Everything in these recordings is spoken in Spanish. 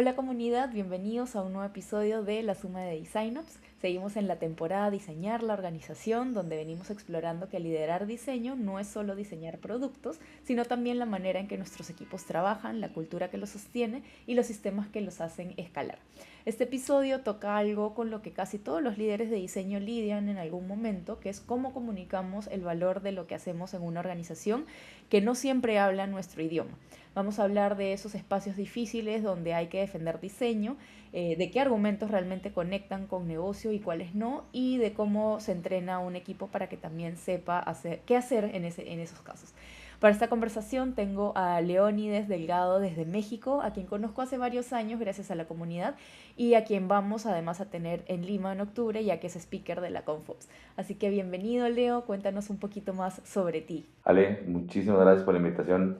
Hola comunidad, bienvenidos a un nuevo episodio de La Suma de DesignOps. Seguimos en la temporada Diseñar la Organización, donde venimos explorando que liderar diseño no es solo diseñar productos, sino también la manera en que nuestros equipos trabajan, la cultura que los sostiene y los sistemas que los hacen escalar. Este episodio toca algo con lo que casi todos los líderes de diseño lidian en algún momento, que es cómo comunicamos el valor de lo que hacemos en una organización que no siempre habla nuestro idioma. Vamos a hablar de esos espacios difíciles donde hay que defender diseño, de qué argumentos realmente conectan con negocio y cuáles no, y de cómo se entrena a un equipo para que también sepa qué hacer en esos casos. Para esta conversación tengo a Leónides Delgado desde México, a quien conozco hace varios años gracias a la comunidad y a quien vamos además a tener en Lima en octubre, ya que es speaker de la Confops. Así que bienvenido, Leo, cuéntanos un poquito más sobre ti. Ale, muchísimas gracias por la invitación.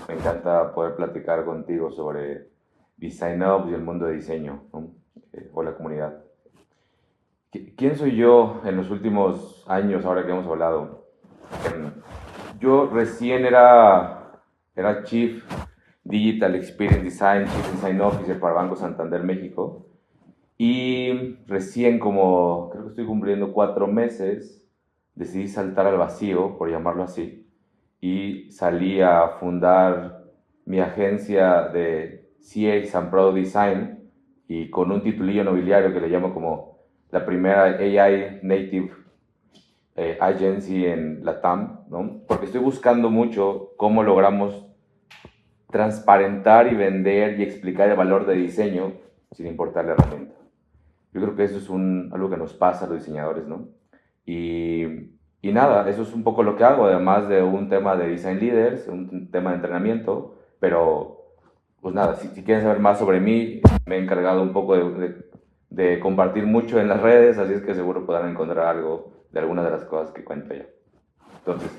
Me encanta poder platicar contigo sobre Design Ops y el mundo de diseño, ¿no? Hola comunidad. ¿Quién soy yo en los últimos años, ahora que hemos hablado? Em, yo recién era Chief Digital Experience Design, Chief Design Officer para Banco Santander México. Y recién, como creo que estoy cumpliendo 4 meses, decidí saltar al vacío, por llamarlo así, y salí a fundar mi agencia de CX and Product Design y con un titulillo nobiliario que le llamo como la primera AI Native Agency en Latam, ¿no? Porque estoy buscando mucho cómo logramos transparentar y vender y explicar el valor de diseño sin importar la herramienta. Yo creo que eso es algo que nos pasa a los diseñadores, ¿no? Y nada, eso es un poco lo que hago, además de un tema de design leaders, un tema de entrenamiento, pero pues nada, si quieren saber más sobre mí, me he encargado un poco de compartir mucho en las redes, así es que seguro podrán encontrar algo de algunas de las cosas que cuento ya. Entonces,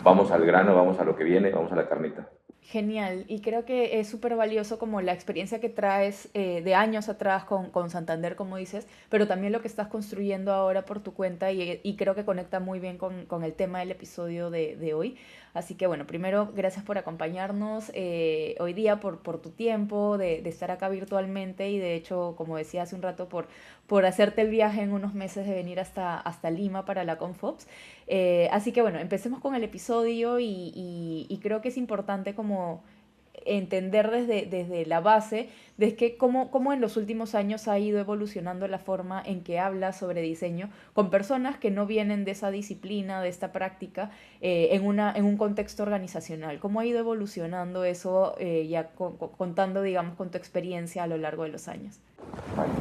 vamos al grano, vamos a lo que viene, vamos a la carnita. Genial, y creo que es súper valioso como la experiencia que traes de años atrás con Santander, como dices, pero también lo que estás construyendo ahora por tu cuenta y creo que conecta muy bien con el tema del episodio de hoy. Así que bueno, primero, gracias por acompañarnos hoy día, por tu tiempo, de estar acá virtualmente y de hecho, como decía hace un rato, por hacerte el viaje en unos meses de venir hasta Lima para la Confops. Así que bueno, empecemos con el episodio y creo que es importante como entender desde la base de que cómo en los últimos años ha ido evolucionando la forma en que habla sobre diseño con personas que no vienen de esa disciplina, de esta práctica, en un contexto organizacional. ¿Cómo ha ido evolucionando eso ya contando, digamos, con tu experiencia a lo largo de los años? Vale.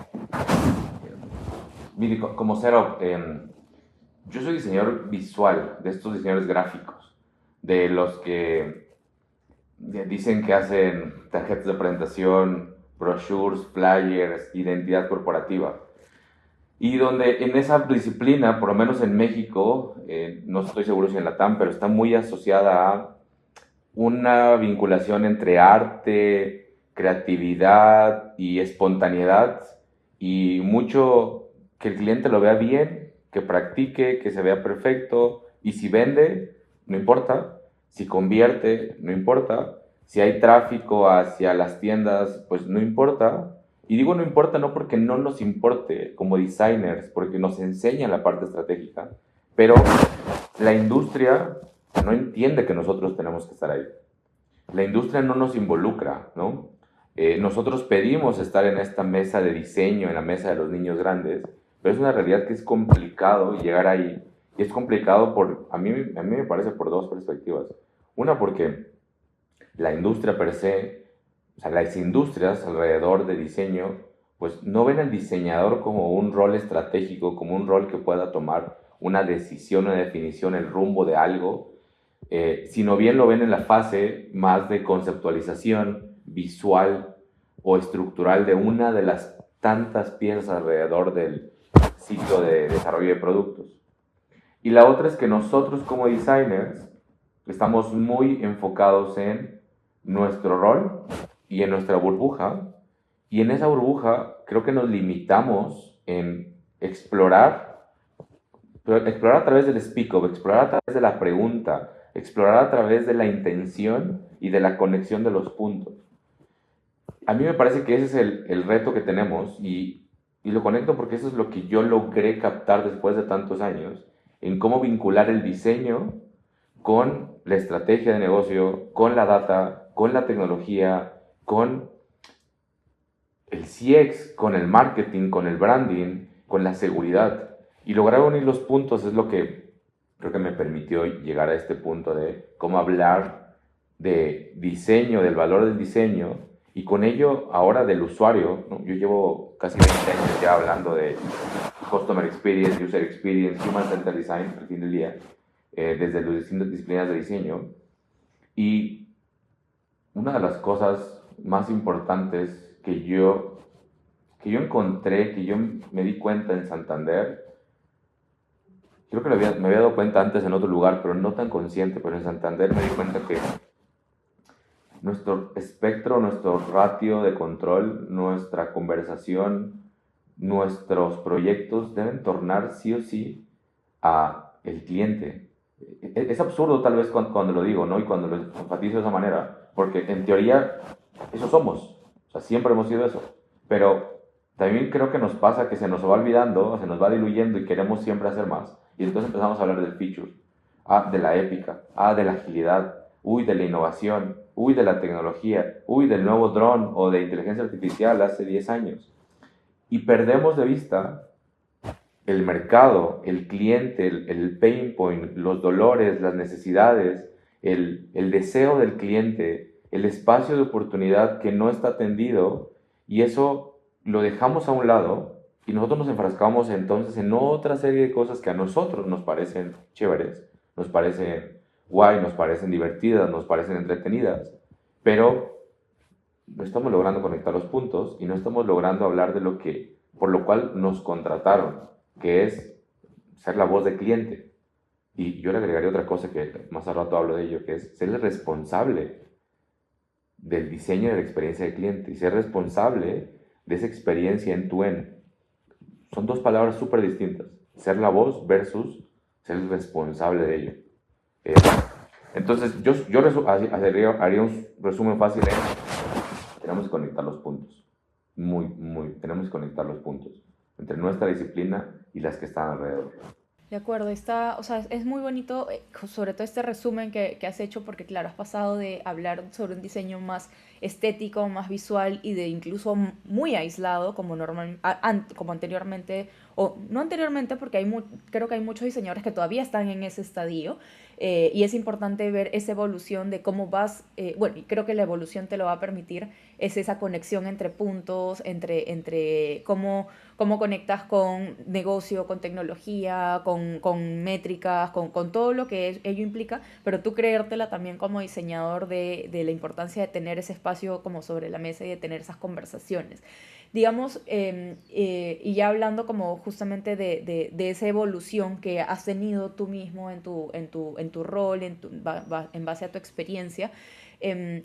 Mire, como cero, yo soy diseñador visual, de estos diseñadores gráficos, de los que dicen que hacen tarjetas de presentación, brochures, flyers, identidad corporativa. Y donde en esa disciplina, por lo menos en México, no estoy seguro si en Latam, pero está muy asociada a una vinculación entre arte, creatividad y espontaneidad y mucho que el cliente lo vea bien, que practique, que se vea perfecto y si vende, no importa, si convierte, no importa, si hay tráfico hacia las tiendas, pues no importa. Y digo no importa no porque no nos importe como designers, porque nos enseñan la parte estratégica, pero la industria no entiende que nosotros tenemos que estar ahí. La industria no nos involucra, ¿no? Nosotros pedimos estar en esta mesa de diseño, en la mesa de los niños grandes, pero es una realidad que es complicado llegar ahí. Y es complicado a mí me parece por dos perspectivas. Una, porque la industria per se, o sea, las industrias alrededor de diseño, pues no ven al diseñador como un rol estratégico, como un rol que pueda tomar una decisión, una definición, el rumbo de algo, sino bien lo ven en la fase más de conceptualización visual o estructural de una de las tantas piezas alrededor del ciclo de desarrollo de productos. Y la otra es que nosotros como designers estamos muy enfocados en nuestro rol y en nuestra burbuja, y en esa burbuja creo que nos limitamos en explorar, pero explorar a través del speak-up, explorar a través de la pregunta, explorar a través de la intención y de la conexión de los puntos. A mí me parece que ese es el reto que tenemos y lo conecto porque eso es lo que yo logré captar después de tantos años, en cómo vincular el diseño con la estrategia de negocio, con la data, con la tecnología, con el CX, con el marketing, con el branding, con la seguridad. Y lograr unir los puntos es lo que creo que me permitió llegar a este punto de cómo hablar de diseño, del valor del diseño, y con ello ahora del usuario, ¿no? Yo llevo casi 20 años ya hablando de Customer Experience, User Experience, Human Centered Design, al fin del día, desde las distintas disciplinas de diseño. Y una de las cosas más importantes que yo encontré, que yo me di cuenta en Santander, creo que me había dado cuenta antes en otro lugar, pero no tan consciente, pero en Santander me di cuenta que nuestro espectro, nuestro ratio de control, nuestra conversación, nuestros proyectos deben tornar sí o sí a el cliente. Es absurdo tal vez cuando lo digo, ¿no? Y cuando lo enfatizo de esa manera, porque en teoría eso somos, o sea, siempre hemos sido eso, pero también creo que nos pasa que se nos va olvidando, se nos va diluyendo y queremos siempre hacer más. Y entonces empezamos a hablar del feature, de la épica, de la agilidad, uy, de la innovación, uy, de la tecnología, uy, del nuevo dron o de inteligencia artificial hace 10 años. Y perdemos de vista el mercado, el cliente, el pain point, los dolores, las necesidades, el deseo del cliente, el espacio de oportunidad que no está atendido, y eso lo dejamos a un lado y nosotros nos enfrascamos entonces en otra serie de cosas que a nosotros nos parecen chéveres, nos parecen guay, nos parecen divertidas, nos parecen entretenidas, pero no estamos logrando conectar los puntos y no estamos logrando hablar de lo que, por lo cual nos contrataron, que es ser la voz del cliente. Y yo le agregaría otra cosa que más al rato hablo de ello, que es ser el responsable del diseño de la experiencia del cliente y ser responsable de esa experiencia en tu end. Son dos palabras súper distintas. Ser la voz versus ser el responsable de ello. Eh, entonces, haría un resumen fácil tenemos que conectar los puntos. Tenemos que conectar los puntos entre nuestra disciplina y las que están alrededor. De acuerdo, está, o sea, es muy bonito, sobre todo este resumen que has hecho, porque claro, has pasado de hablar sobre un diseño más estético, más visual y de incluso muy aislado, como como anteriormente, o no anteriormente, porque creo que hay muchos diseñadores que todavía están en ese estadio, y es importante ver esa evolución de cómo vas, bueno, y creo que la evolución te lo va a permitir, es esa conexión entre puntos, entre cómo conectas con negocio, con tecnología, con métricas, con todo lo que ello implica, pero tú creértela también como diseñador de la importancia de tener ese espacio como sobre la mesa y de tener esas conversaciones. Digamos, y ya hablando como justamente de esa evolución que has tenido tú mismo en tu rol, en base a tu experiencia,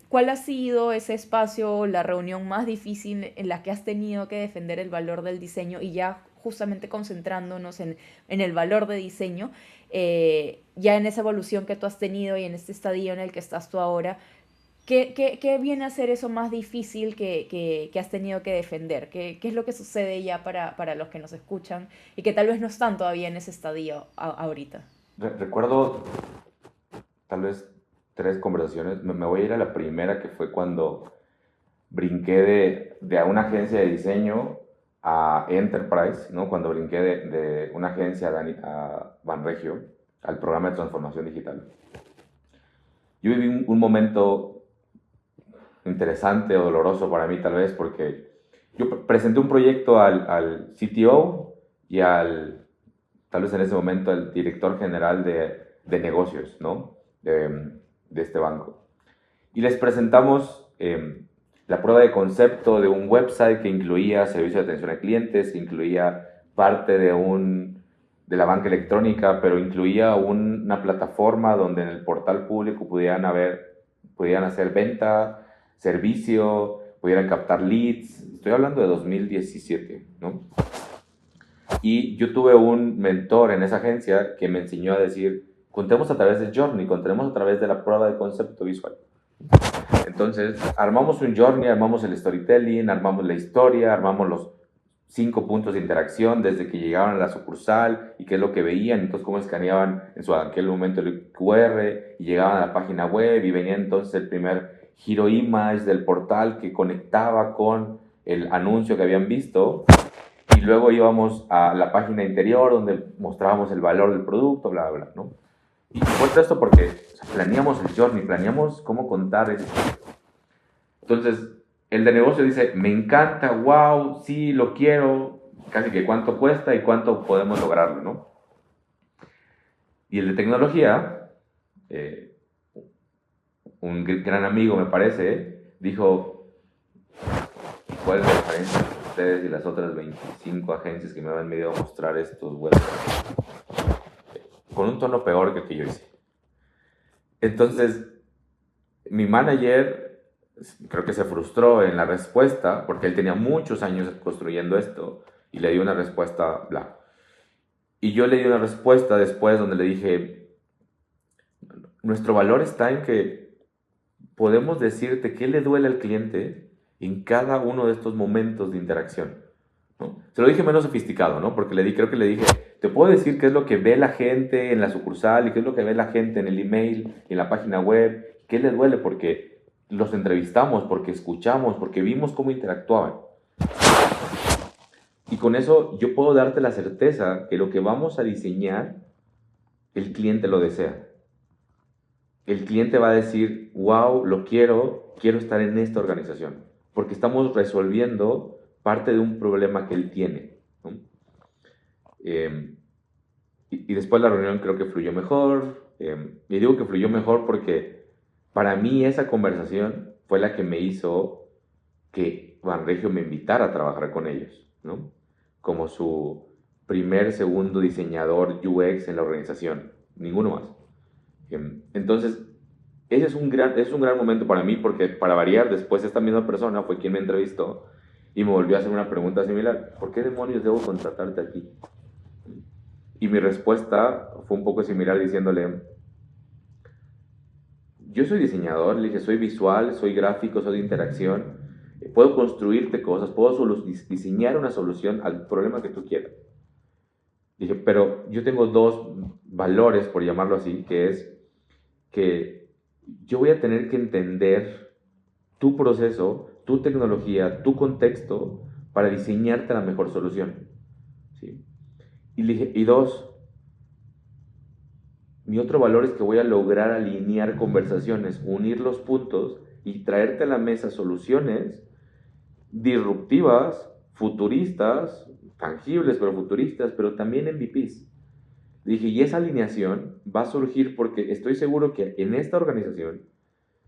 ¿cuál ha sido ese espacio, la reunión más difícil en la que has tenido que defender el valor del diseño y ya justamente concentrándonos en el valor de diseño, ya en esa evolución que tú has tenido y en este estadio en el que estás tú ahora? ¿Qué viene a ser eso más difícil que has tenido que defender? ¿Qué es lo que sucede ya para los que nos escuchan y que tal vez no están todavía en ese estadio ahorita? Recuerdo tal vez 3 conversaciones. Me voy a ir a la primera, que fue cuando brinqué de una agencia de diseño a Enterprise, ¿no? Cuando brinqué de una agencia a Banregio, al programa de transformación digital. Yo viví un momento interesante o doloroso para mí tal vez, porque yo presenté un proyecto al CTO y tal vez en ese momento, al director general de negocios, ¿no? De este banco. Y les presentamos la prueba de concepto de un website que incluía servicio de atención a clientes, que incluía parte de la banca electrónica, pero incluía una plataforma donde en el portal público pudieran hacer venta, servicio, pudieran captar leads. Estoy hablando de 2017, ¿no? Y yo tuve un mentor en esa agencia que me enseñó a decir, contemos a través de Journey, contemos a través de la prueba de concepto visual. Entonces, armamos un journey, armamos el storytelling, armamos la historia, armamos los 5 puntos de interacción desde que llegaban a la sucursal y qué es lo que veían, entonces cómo escaneaban en aquel momento el QR y llegaban a la página web y venía entonces el primer Hero Image del portal que conectaba con el anuncio que habían visto y luego íbamos a la página interior donde mostrábamos el valor del producto, bla, bla, bla, ¿no? Y cuento esto porque planeamos el journey, planeamos cómo contar esto. Entonces, el de negocio dice, me encanta, wow, sí, lo quiero, casi que cuánto cuesta y cuánto podemos lograrlo, ¿no? Y el de tecnología, un gran amigo me parece, dijo, ¿cuál es la diferencia entre ustedes y las otras 25 agencias que me han venido a mostrar estos websites? Con un tono peor que el que yo hice. Entonces, mi manager creo que se frustró en la respuesta porque él tenía muchos años construyendo esto y le dio una respuesta bla. Y yo le di una respuesta después donde le dije, nuestro valor está en que podemos decirte qué le duele al cliente en cada uno de estos momentos de interacción, ¿no? Se lo dije menos sofisticado, ¿no? Porque creo que le dije, te puedo decir qué es lo que ve la gente en la sucursal y qué es lo que ve la gente en el email y en la página web, qué le duele porque los entrevistamos, porque escuchamos, porque vimos cómo interactuaban. Y con eso yo puedo darte la certeza que lo que vamos a diseñar, el cliente lo desea. El cliente va a decir, wow, lo quiero estar en esta organización, porque estamos resolviendo parte de un problema que él tiene, ¿no? Y después la reunión creo que fluyó mejor. Y digo que fluyó mejor porque para mí esa conversación fue la que me hizo que Banregio me invitara a trabajar con ellos, ¿no? Como su segundo diseñador UX en la organización, ninguno más. Entonces, ese es un gran momento para mí porque para variar, después esta misma persona fue quien me entrevistó y me volvió a hacer una pregunta similar. ¿Por qué demonios debo contratarte aquí? Y mi respuesta fue un poco similar diciéndole, yo soy diseñador, le dije, soy visual, soy gráfico, soy de interacción, puedo construirte cosas, puedo diseñar una solución al problema que tú quieras. Dije, pero yo tengo dos valores, por llamarlo así, que es que yo voy a tener que entender tu proceso, tu tecnología, tu contexto para diseñarte la mejor solución, ¿sí? Y le dije, y dos, mi otro valor es que voy a lograr alinear conversaciones, unir los puntos y traerte a la mesa soluciones disruptivas, futuristas, tangibles pero futuristas, pero también MVPs. Dije, y esa alineación va a surgir porque estoy seguro que en esta organización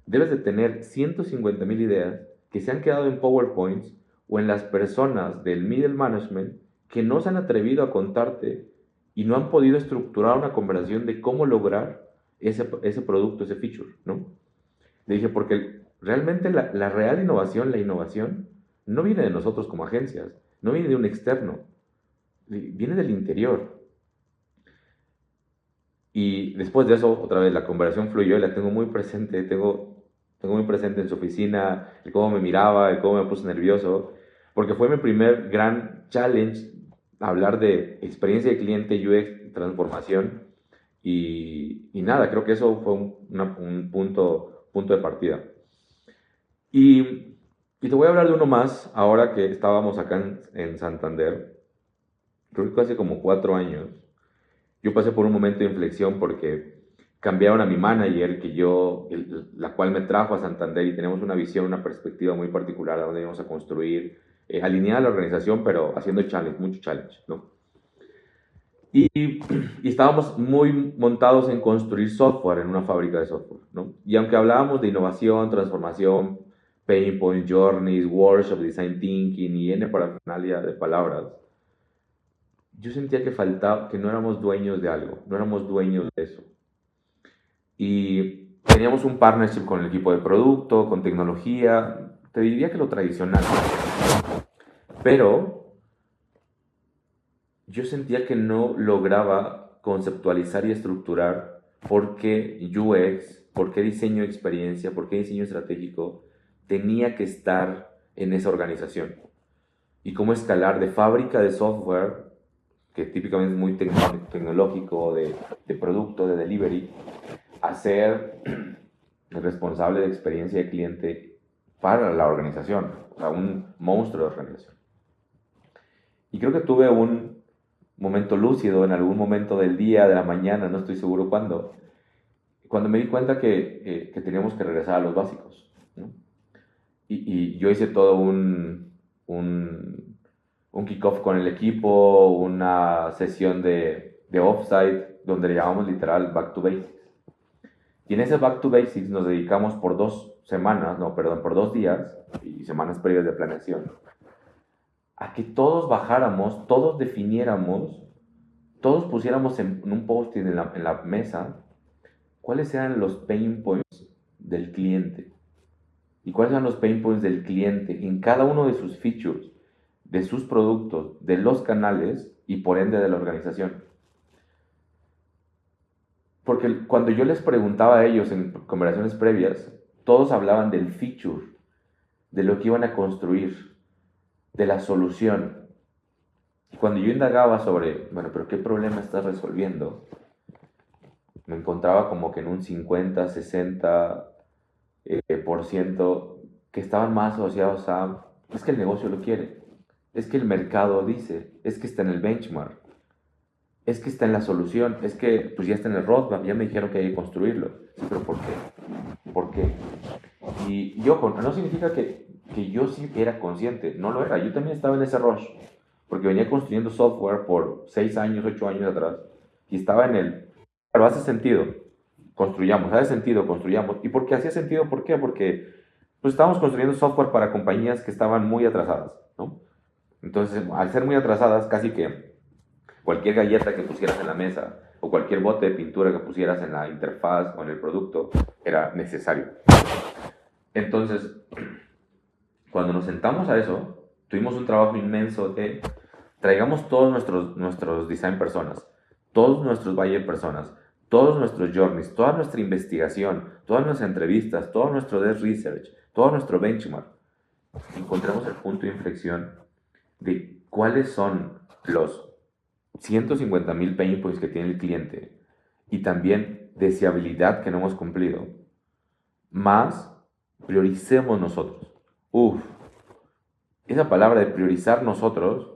debes de tener 150,000 ideas que se han quedado en PowerPoints o en las personas del middle management que no se han atrevido a contarte y no han podido estructurar una conversación de cómo lograr ese producto, ese feature, ¿no? Le dije, porque realmente la real innovación, la innovación, no viene de nosotros como agencias, no viene de un externo, viene del interior. Y después de eso, otra vez, la conversación fluyó y la tengo muy presente, tengo muy presente en su oficina, el cómo me miraba, el cómo me puse nervioso, porque fue mi primer gran challenge hablar de experiencia de cliente, UX, transformación, y nada, creo que eso fue un punto de partida. Y te voy a hablar de uno más, ahora que estábamos acá en Santander, creo que hace como 4 años, yo pasé por un momento de inflexión porque cambiaron a mi manager, la cual me trajo a Santander y tenemos una visión, una perspectiva muy particular a dónde íbamos a construir, alineada a la organización, pero haciendo challenge, mucho challenge, ¿no? Y estábamos muy montados en construir software en una fábrica de software, ¿no? Y aunque hablábamos de innovación, transformación, pain point journeys, workshop, design thinking y N parafernalia de palabras, yo sentía que faltaba, que no éramos dueños de algo, no éramos dueños de eso. Y teníamos un partnership con el equipo de producto, con tecnología, te diría que lo tradicional. Pero yo sentía que no lograba conceptualizar y estructurar por qué UX por qué diseño de experiencia, por qué diseño estratégico tenía que estar en esa organización. Y cómo escalar de fábrica de software, que típicamente es muy tecnológico, de producto, de delivery, a ser el responsable de experiencia de cliente para la organización, o sea, un monstruo de organización. Y creo que tuve un momento lúcido en algún momento del día, de la mañana, no estoy seguro cuándo, cuando me di cuenta que teníamos que regresar a los básicos, ¿no? Y yo hice todo un kickoff con el equipo, una sesión de offsite, donde le llamamos literal Back to Basics. Y en ese Back to Basics nos dedicamos por 2 semanas, no, perdón, por 2 días y semanas previas de planeación, a que todos bajáramos, todos definiéramos, todos pusiéramos en un post-it en la mesa cuáles eran los pain points del cliente. ¿Y cuáles eran los pain points del cliente en cada uno de sus features, de sus productos, de los canales y por ende de la organización? Porque cuando yo les preguntaba a ellos en conversaciones previas, todos hablaban del feature, de lo que iban a construir, de la solución. Y cuando yo indagaba sobre, bueno, pero ¿qué problema estás resolviendo? Me encontraba como que en un 50, 60 por ciento que estaban más asociados a, es que el negocio lo quiere, es que el mercado dice, es que está en el benchmark, es que está en la solución, es que pues ya está en el roadmap, ya me dijeron que hay que construirlo. Sí, pero ¿por qué? ¿Por qué? Y ojo, no significa que yo sí era consciente, no lo era, yo también estaba en ese rush, porque venía construyendo software por 6 años, 8 años atrás, y estaba en el, pero hace sentido, construyamos, hace sentido, construyamos. ¿Y por qué hacía sentido? ¿Por qué? Porque pues estábamos construyendo software para compañías que estaban muy atrasadas, ¿no? Entonces, al ser muy atrasadas, casi que cualquier galleta que pusieras en la mesa o cualquier bote de pintura que pusieras en la interfaz o en el producto era necesario. Entonces, cuando nos sentamos a eso, tuvimos un trabajo inmenso de traigamos todos nuestros design personas, todos nuestros buyer personas, todos nuestros journeys, toda nuestra investigación, todas nuestras entrevistas, todo nuestro desk research, todo nuestro benchmark. Encontramos el punto de inflexión de cuáles son los 150,000 pain points que tiene el cliente y también deseabilidad que no hemos cumplido, más prioricemos nosotros. Uf, esa palabra de priorizar nosotros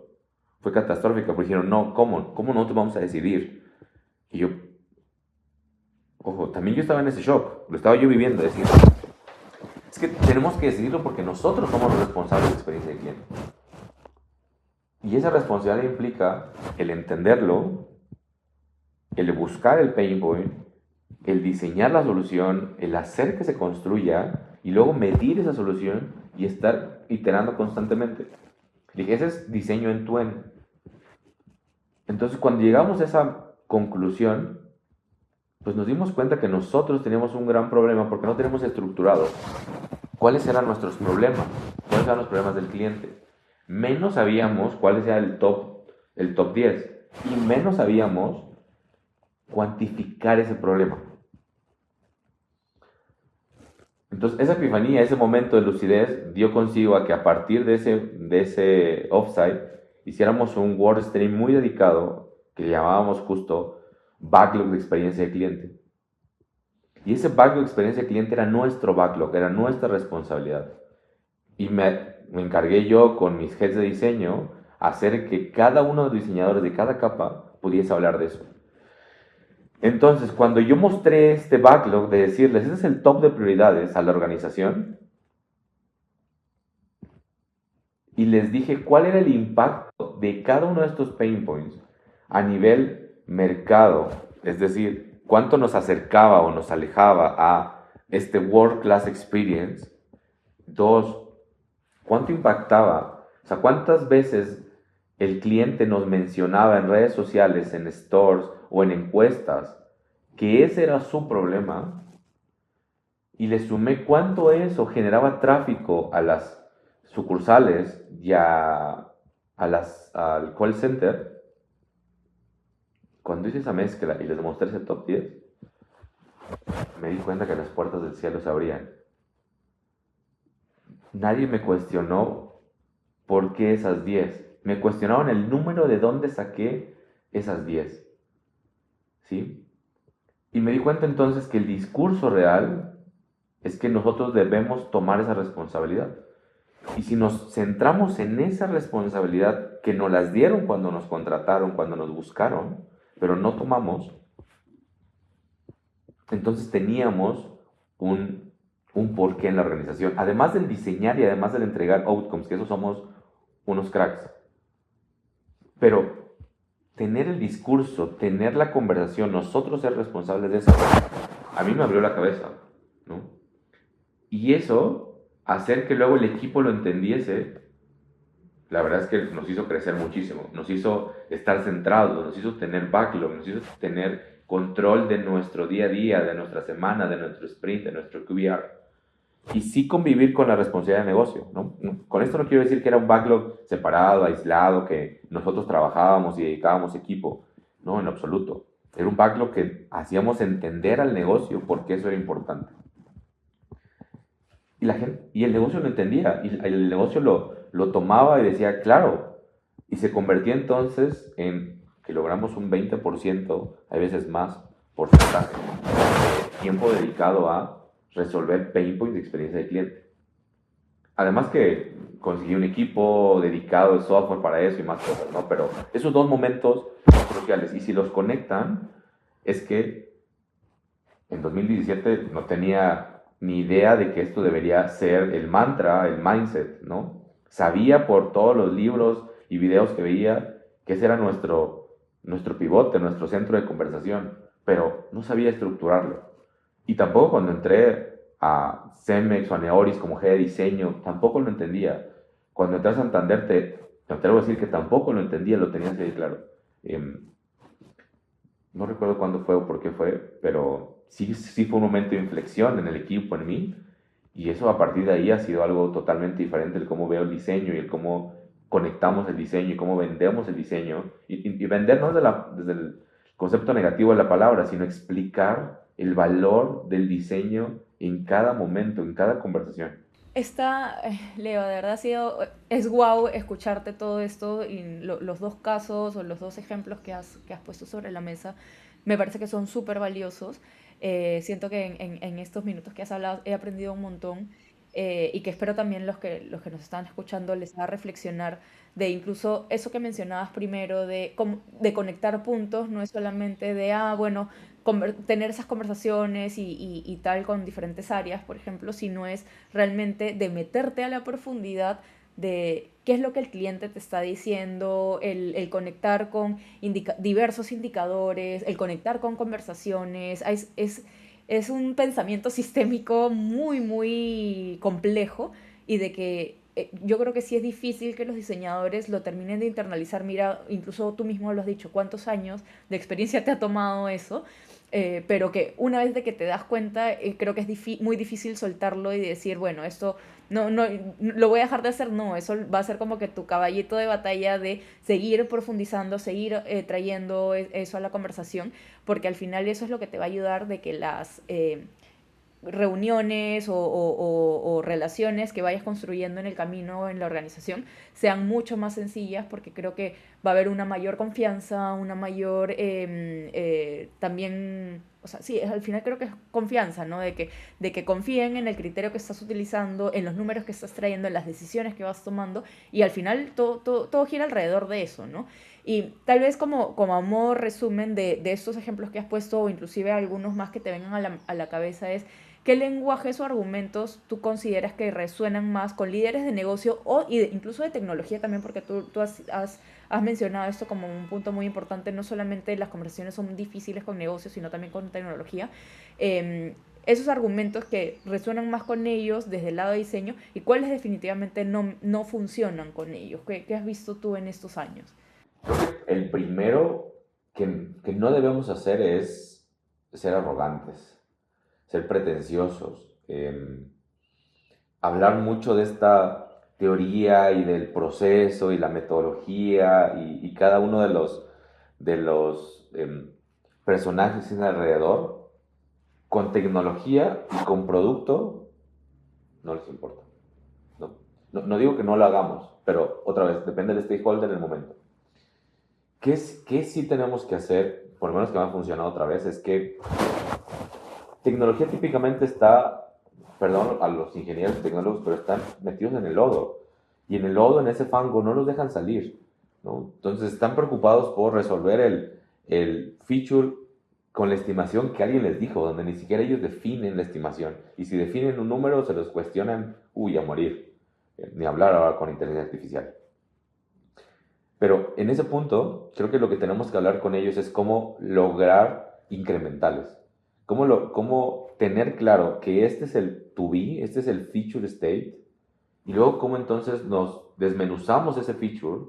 fue catastrófica, porque dijeron, no, ¿cómo no te vamos a decidir? Y yo, ojo, también yo estaba en ese shock, lo estaba yo viviendo, decir, es que tenemos que decidirlo porque nosotros somos los responsables de la experiencia del cliente. Y esa responsabilidad implica el entenderlo, el buscar el pain point, el diseñar la solución, el hacer que se construya y luego medir esa solución y estar iterando constantemente. Dije, ese es diseño end-to-end. Entonces, cuando llegamos a esa conclusión, pues nos dimos cuenta que nosotros teníamos un gran problema porque no tenemos estructurado cuáles eran nuestros problemas, cuáles eran los problemas del cliente. Menos sabíamos cuál era el top 10 y menos sabíamos cuantificar ese problema. Entonces, esa epifanía, ese momento de lucidez dio consigo a que a partir de ese offsite hiciéramos un workstream muy dedicado que llamábamos justo backlog de experiencia de cliente. Y ese backlog de experiencia de cliente era nuestro backlog, era nuestra responsabilidad. Y me encargué yo con mis heads de diseño a hacer que cada uno de los diseñadores de cada capa pudiese hablar de eso. Entonces, cuando yo mostré este backlog de decirles, ese es el top de prioridades a la organización, y les dije cuál era el impacto de cada uno de estos pain points a nivel mercado, es decir, cuánto nos acercaba o nos alejaba a este world class experience. 2, cuánto impactaba, o sea, cuántas veces el cliente nos mencionaba en redes sociales, en stores o en encuestas que ese era su problema, y le sumé cuánto eso generaba tráfico a las sucursales y al call center. Cuando hice esa mezcla y les mostré ese top 10, me di cuenta que las puertas del cielo se abrían. Nadie me cuestionó por qué esas 10. Me cuestionaron el número de dónde saqué esas 10. ¿Sí? Y me di cuenta entonces que el discurso real es que nosotros debemos tomar esa responsabilidad. Y si nos centramos en esa responsabilidad que nos las dieron cuando nos contrataron, cuando nos buscaron, pero no tomamos, entonces teníamos un porqué en la organización. Además del diseñar y además del entregar outcomes, que eso somos unos cracks. Pero tener el discurso, tener la conversación, nosotros ser responsables de eso, a mí me abrió la cabeza, ¿no? Y eso, hacer que luego el equipo lo entendiese, la verdad es que nos hizo crecer muchísimo, nos hizo estar centrados, nos hizo tener backlog, nos hizo tener control de nuestro día a día, de nuestra semana, de nuestro sprint, de nuestro QBR. Y sí convivir con la responsabilidad de negocio, ¿no? Con esto no quiero decir que era un backlog separado, aislado, que nosotros trabajábamos y dedicábamos equipo. No, en absoluto. Era un backlog que hacíamos entender al negocio por qué eso era importante. Y el negocio lo entendía, y el negocio lo tomaba y decía, claro, y se convertía entonces en que logramos un 20%, hay veces más, porcentaje, de tiempo dedicado a resolver pain points de experiencia de cliente. Además que conseguí un equipo dedicado de software para eso y más cosas, ¿no? Pero esos dos momentos son cruciales, y si los conectan, es que en 2017 no tenía ni idea de que esto debería ser el mantra, el mindset, ¿no? Sabía por todos los libros y videos que veía que ese era nuestro pivote, nuestro centro de conversación, pero no sabía estructurarlo. Y tampoco cuando entré a Cemex o a Neoris como jefe de diseño, tampoco lo entendía. Cuando entré a Santander, te atrevo a decir que tampoco lo entendía, lo tenía así claro. No recuerdo cuándo fue o por qué fue, pero sí fue un momento de inflexión en el equipo, en mí, y eso a partir de ahí ha sido algo totalmente diferente, el cómo veo el diseño y el cómo conectamos el diseño y cómo vendemos el diseño, y vender no desde el concepto negativo de la palabra, sino explicar el valor del diseño en cada momento, en cada conversación. Leo, de verdad es guau escucharte todo esto y los dos casos o los dos ejemplos que has puesto sobre la mesa me parece que son súper valiosos. Siento que en estos minutos que has hablado he aprendido un montón, y que espero también los que nos están escuchando les haga reflexionar de incluso eso que mencionabas primero, de conectar puntos, no es solamente de, bueno, tener esas conversaciones y tal con diferentes áreas, por ejemplo, sino es realmente de meterte a la profundidad de qué es lo que el cliente te está diciendo, el conectar con diversos indicadores, el conectar con conversaciones. Es un pensamiento sistémico muy, muy complejo y de que yo creo que sí es difícil que los diseñadores lo terminen de internalizar. Mira, incluso tú mismo lo has dicho, ¿cuántos años de experiencia te ha tomado eso? Pero que una vez de que te das cuenta, creo que es muy difícil soltarlo y decir, bueno, esto no, lo voy a dejar de hacer, no, eso va a ser como que tu caballito de batalla de seguir profundizando, seguir trayendo eso a la conversación, porque al final eso es lo que te va a ayudar de que las reuniones o relaciones que vayas construyendo en el camino en la organización sean mucho más sencillas, porque creo que va a haber una mayor confianza, una mayor también, o sea, sí, al final creo que es confianza, ¿no? De que confíen en el criterio que estás utilizando, en los números que estás trayendo, en las decisiones que vas tomando, y al final todo gira alrededor de eso, ¿no? Y tal vez como amor resumen de estos ejemplos que has puesto, o inclusive algunos más que te vengan a la cabeza, es ¿qué lenguajes o argumentos tú consideras que resuenan más con líderes de negocio incluso de tecnología también? Porque tú has mencionado esto como un punto muy importante. No solamente las conversaciones son difíciles con negocios, sino también con tecnología. Esos argumentos que resuenan más con ellos desde el lado de diseño, y cuáles definitivamente no funcionan con ellos. ¿Qué has visto tú en estos años? El primero que no debemos hacer es ser arrogantes, ser pretenciosos, hablar mucho de esta teoría y del proceso y la metodología y cada uno de los personajes en alrededor con tecnología y con producto no les importa. No digo que no lo hagamos, pero otra vez, depende del stakeholder en el momento. ¿Qué sí tenemos que hacer, por lo menos que me ha funcionado otra vez, es que tecnología típicamente está, perdón a los ingenieros tecnólogos, pero están metidos en el lodo. Y en el lodo, en ese fango, no los dejan salir, ¿no? Entonces están preocupados por resolver el feature con la estimación que alguien les dijo, donde ni siquiera ellos definen la estimación. Y si definen un número, se los cuestionan, a morir. Ni hablar ahora con inteligencia artificial. Pero en ese punto, creo que lo que tenemos que hablar con ellos es cómo lograr incrementales. Cómo tener claro que este es el to be, este es el feature state, y luego cómo entonces nos desmenuzamos ese feature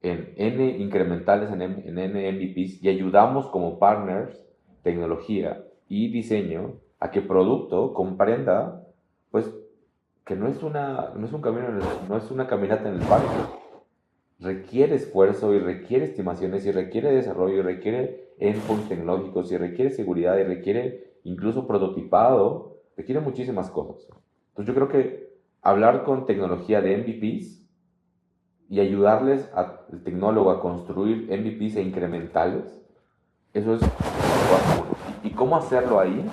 en N incrementales, en N MVPs, y ayudamos como partners, tecnología y diseño, a que producto comprenda, pues, que no es un camino, no es una caminata en el parque. Requiere esfuerzo y requiere estimaciones y requiere desarrollo y requiere endpoints tecnológicos y requiere seguridad y requiere incluso prototipado, requiere muchísimas cosas. Entonces yo creo que hablar con tecnología de MVPs y ayudarles al tecnólogo a construir MVPs e incrementales, eso es. ¿Y cómo hacerlo ahí?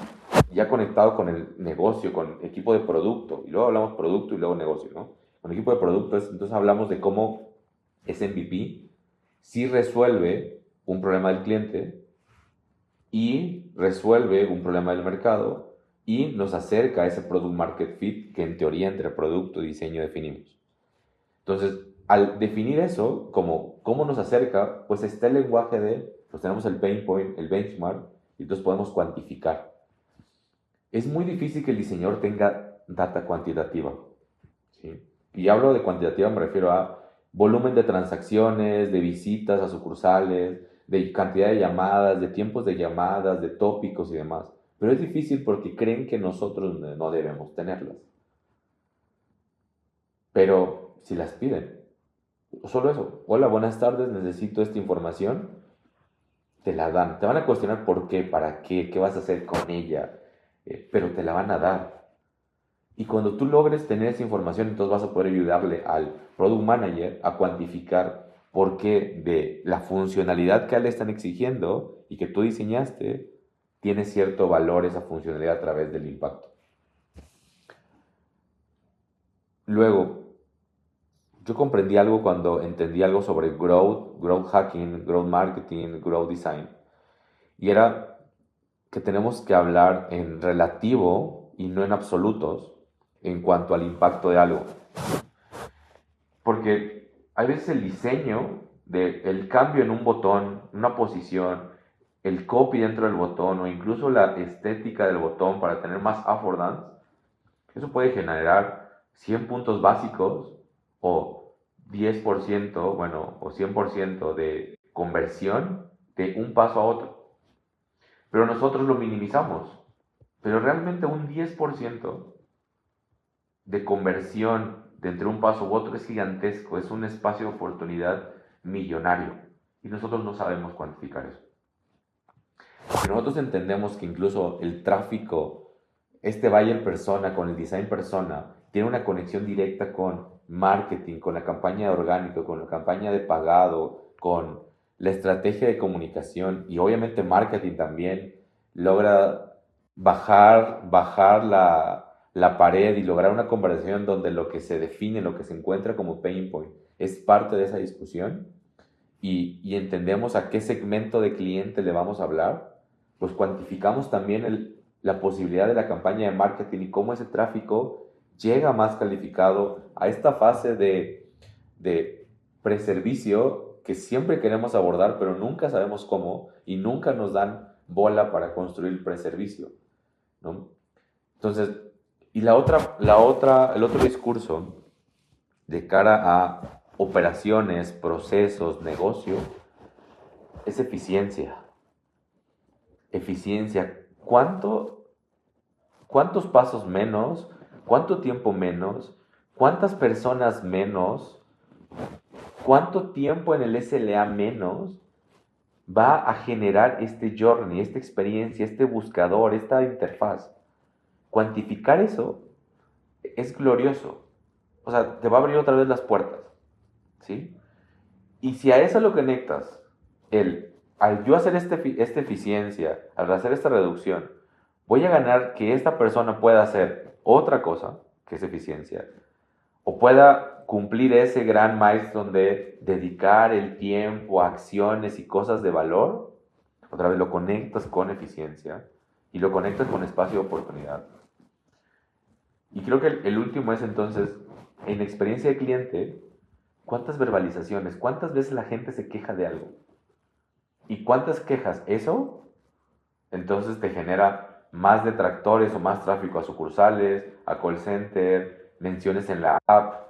Ya conectado con el negocio, con equipo de producto, y luego hablamos producto y luego negocio, ¿no? Con equipo de producto, entonces hablamos de cómo ese MVP sí resuelve un problema del cliente y resuelve un problema del mercado y nos acerca a ese product market fit que en teoría entre producto y diseño definimos. Entonces, al definir eso, cómo nos acerca, pues está el lenguaje pues tenemos el pain point, el benchmark, y entonces podemos cuantificar. Es muy difícil que el diseñador tenga data cuantitativa, ¿sí? Y hablo de cuantitativa, me refiero a volumen de transacciones, de visitas a sucursales, de cantidad de llamadas, de tiempos de llamadas, de tópicos y demás. Pero es difícil porque creen que nosotros no debemos tenerlas. Pero si las piden, solo eso. Hola, buenas tardes, necesito esta información. Te la dan. Te van a cuestionar por qué, para qué vas a hacer con ella, pero te la van a dar. Y cuando tú logres tener esa información, entonces vas a poder ayudarle al Product Manager a cuantificar por qué de la funcionalidad que a él le están exigiendo y que tú diseñaste, tiene cierto valor esa funcionalidad a través del impacto. Luego, yo comprendí algo cuando entendí algo sobre growth hacking, growth marketing, growth design. Y era que tenemos que hablar en relativo y no en absolutos en cuanto al impacto de algo. Porque hay veces el diseño, el cambio en un botón, una posición, el copy dentro del botón o incluso la estética del botón para tener más affordance, eso puede generar 100 puntos básicos o 10%, bueno, o 100% de conversión de un paso a otro. Pero nosotros lo minimizamos. Pero realmente un 10% de conversión de entre un paso u otro es gigantesco, es un espacio de oportunidad millonario. Y nosotros no sabemos cuantificar eso. Si nosotros entendemos que incluso el tráfico, este buyer persona con el design persona, tiene una conexión directa con marketing, con la campaña de orgánico, con la campaña de pagado, con la estrategia de comunicación y obviamente marketing también logra bajar la pared y lograr una conversación donde lo que se define, lo que se encuentra como pain point es parte de esa discusión y entendemos a qué segmento de cliente le vamos a hablar, pues cuantificamos también la posibilidad de la campaña de marketing y cómo ese tráfico llega más calificado a esta fase de preservicio que siempre queremos abordar, pero nunca sabemos cómo y nunca nos dan bola para construir el preservicio, ¿no? Entonces, y el otro discurso de cara a operaciones, procesos, negocio, es eficiencia. Eficiencia. ¿Cuántos pasos menos? ¿Cuánto tiempo menos? ¿Cuántas personas menos? ¿Cuánto tiempo en el SLA menos va a generar este journey, esta experiencia, este buscador, esta interfaz. Cuantificar eso es glorioso. O sea, te va a abrir otra vez las puertas, ¿sí? Y si a eso lo conectas, al yo hacer esta eficiencia, al hacer esta reducción, voy a ganar que esta persona pueda hacer otra cosa, que es eficiencia, o pueda cumplir ese gran milestone de dedicar el tiempo a acciones y cosas de valor, otra vez lo conectas con eficiencia y lo conectas con espacio de oportunidad. Y creo que el último es entonces, en experiencia de cliente, ¿cuántas verbalizaciones? ¿Cuántas veces la gente se queja de algo? ¿Y cuántas quejas? Eso, entonces te genera más detractores o más tráfico a sucursales, a call center, menciones en la app.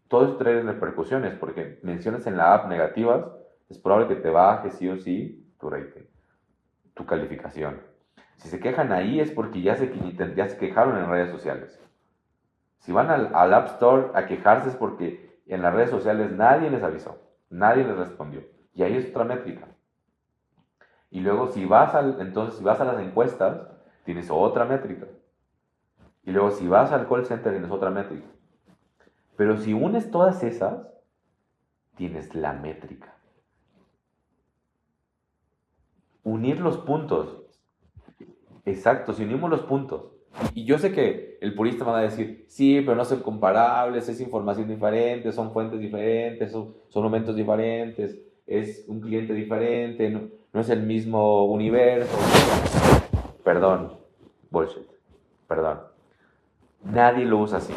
Todo eso trae repercusiones, porque menciones en la app negativas, es probable que te baje sí o sí tu rating, tu calificación. Si se quejan ahí es porque ya se quejaron en redes sociales. Si van al App Store a quejarse es porque en las redes sociales nadie les avisó, nadie les respondió. Y ahí es otra métrica. Y luego entonces si vas a las encuestas, tienes otra métrica. Y luego si vas al call center, tienes otra métrica. Pero si unes todas esas, tienes la métrica. Unir los puntos. Exacto, si unimos los puntos. Y yo sé que el purista me va a decir, sí, pero no son comparables, es información diferente, son fuentes diferentes, son momentos diferentes, es un cliente diferente, no es el mismo universo. Perdón, bullshit, perdón. Nadie lo usa así.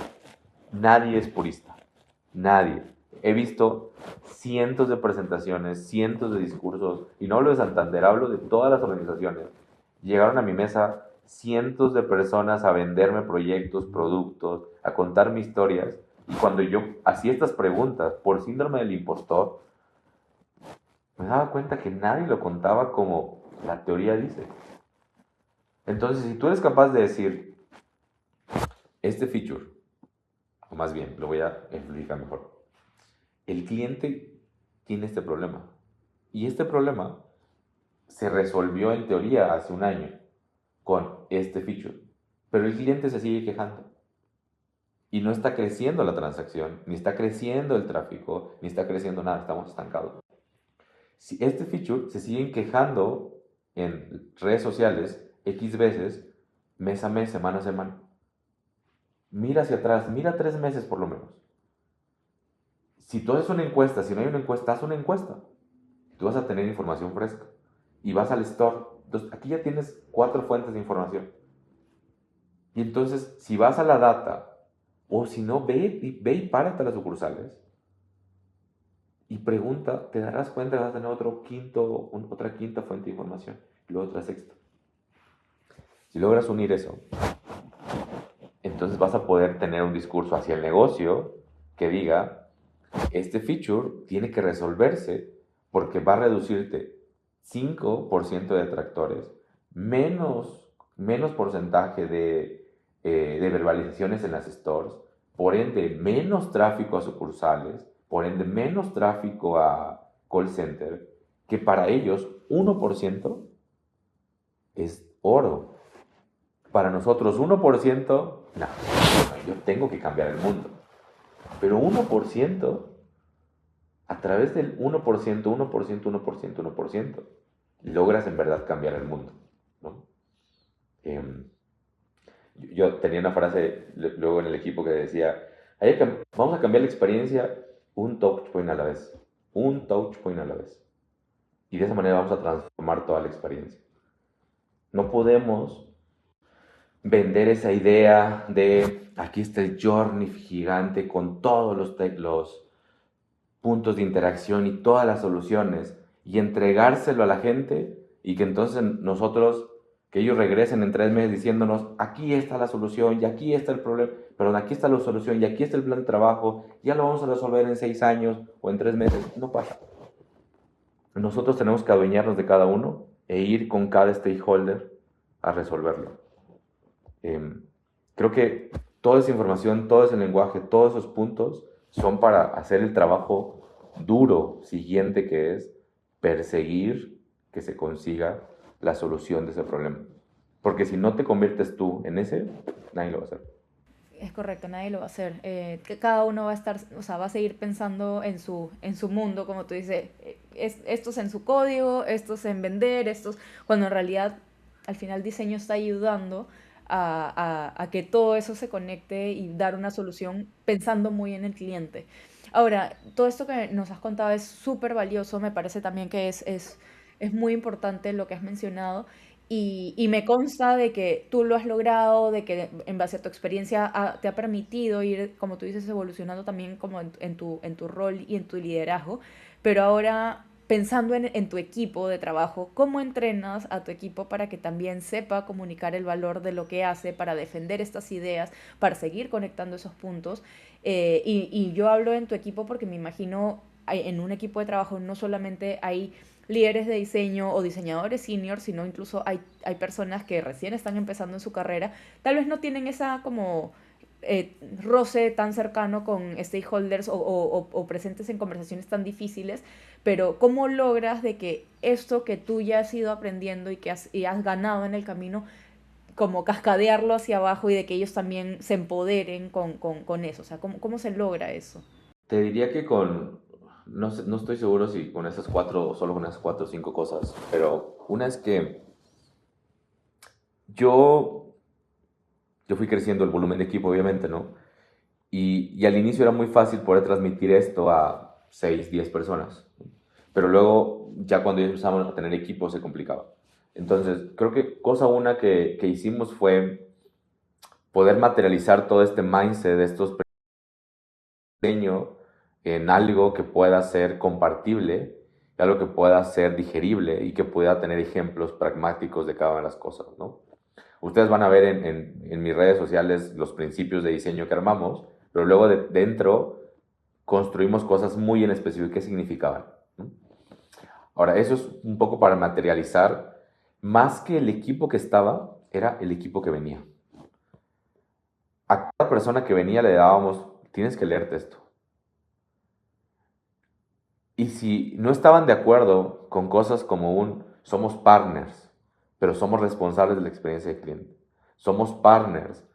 Nadie es purista. Nadie. He visto cientos de presentaciones, cientos de discursos, y no hablo de Santander, hablo de todas las organizaciones. Llegaron a mi mesa cientos de personas a venderme proyectos, productos, a contarme historias, y cuando yo hacía estas preguntas por síndrome del impostor, me daba cuenta que nadie lo contaba como la teoría dice. Entonces, si tú eres capaz de decir, este feature, o más bien, lo voy a explicar mejor. El cliente tiene este problema. Y este problema se resolvió en teoría hace un año con este feature. Pero el cliente se sigue quejando. Y no está creciendo la transacción, ni está creciendo el tráfico, ni está creciendo nada. Estamos estancados. Si este feature se siguen quejando en redes sociales X veces, mes a mes, semana a semana. Mira hacia atrás, mira 3 meses por lo menos. Si tú haces una encuesta, si no hay una encuesta, haz una encuesta. Tú vas a tener información fresca. Y vas al store. Entonces, aquí ya tienes 4 fuentes de información. Y entonces, si vas a la data, o si no, ve y párate a las sucursales y pregunta, te darás cuenta que vas a tener otra quinta fuente de información. Y luego otra sexta. Si logras unir eso, entonces vas a poder tener un discurso hacia el negocio que diga, este feature tiene que resolverse porque va a reducirte 5% de detractores, menos porcentaje de verbalizaciones en las stores, por ende menos tráfico a sucursales, por ende menos tráfico a call center, que para ellos 1% es oro. Para nosotros 1%, no, yo tengo que cambiar el mundo. Pero 1%, a través del 1%, 1%, 1%, 1%, logras en verdad cambiar el mundo, ¿no? Yo tenía una frase luego en el equipo que decía, vamos a cambiar la experiencia un touch point a la vez, un touch point a la vez. Y de esa manera vamos a transformar toda la experiencia. No podemos vender esa idea de aquí está el journey gigante con todos los puntos de interacción y todas las soluciones y entregárselo a la gente y que entonces nosotros, que ellos regresen en 3 meses diciéndonos aquí está la solución y aquí está el problema, perdón, aquí está la solución y aquí está el plan de trabajo, ya lo vamos a resolver en 6 años o en 3 meses, no pasa. Nosotros tenemos que adueñarnos de cada uno e ir con cada stakeholder a resolverlo. Creo que toda esa información, todo ese lenguaje, todos esos puntos son para hacer el trabajo duro siguiente, que es perseguir que se consiga la solución de ese problema. Porque si no te conviertes tú en ese, nadie lo va a hacer. Es correcto, nadie lo va a hacer. Que cada uno va a estar, o sea, va a seguir pensando en su mundo, como tú dices, estos en su código, estos en vender, estos, cuando en realidad al final diseño está ayudando a que todo eso se conecte y dar una solución pensando muy en el cliente. Ahora, todo esto que nos has contado es súper valioso, me parece también que es muy importante lo que has mencionado y me consta de que tú lo has logrado, de que en base a tu experiencia te ha permitido ir, como tú dices, evolucionando también como en tu rol y en tu liderazgo. Pero ahora, pensando en tu equipo de trabajo, ¿cómo entrenas a tu equipo para que también sepa comunicar el valor de lo que hace, para defender estas ideas, para seguir conectando esos puntos? Y yo hablo en tu equipo porque me imagino en un equipo de trabajo no solamente hay líderes de diseño o diseñadores senior, sino incluso hay personas que recién están empezando en su carrera, tal vez no tienen esa como roce tan cercano con stakeholders o presentes en conversaciones tan difíciles, pero ¿cómo logras de que esto que tú ya has ido aprendiendo y has ganado en el camino, como cascadearlo hacia abajo y de que ellos también se empoderen con eso? O sea, ¿cómo se logra eso? Te diría que no estoy seguro si con esas cuatro o solo con esas cuatro o cinco cosas, pero una es que yo, yo fui creciendo el volumen de equipo, obviamente, ¿no? Y al inicio era muy fácil poder transmitir esto a 6 10 personas, ¿no? Pero luego, ya cuando ya empezamos a tener equipo, se complicaba. Entonces, creo que cosa una que hicimos fue poder materializar todo este mindset de estos pequeños en algo que pueda ser compartible, algo que pueda ser digerible y que pueda tener ejemplos pragmáticos de cada una de las cosas, ¿no? Ustedes van a ver en mis redes sociales los principios de diseño que armamos, pero luego dentro construimos cosas muy en específico qué significaban, ¿no? Ahora, eso es un poco para materializar, más que el equipo que estaba, era el equipo que venía. A cada persona que venía le dábamos, tienes que leerte esto. Y si no estaban de acuerdo con cosas como somos partners, pero somos responsables de la experiencia del cliente. Somos partners,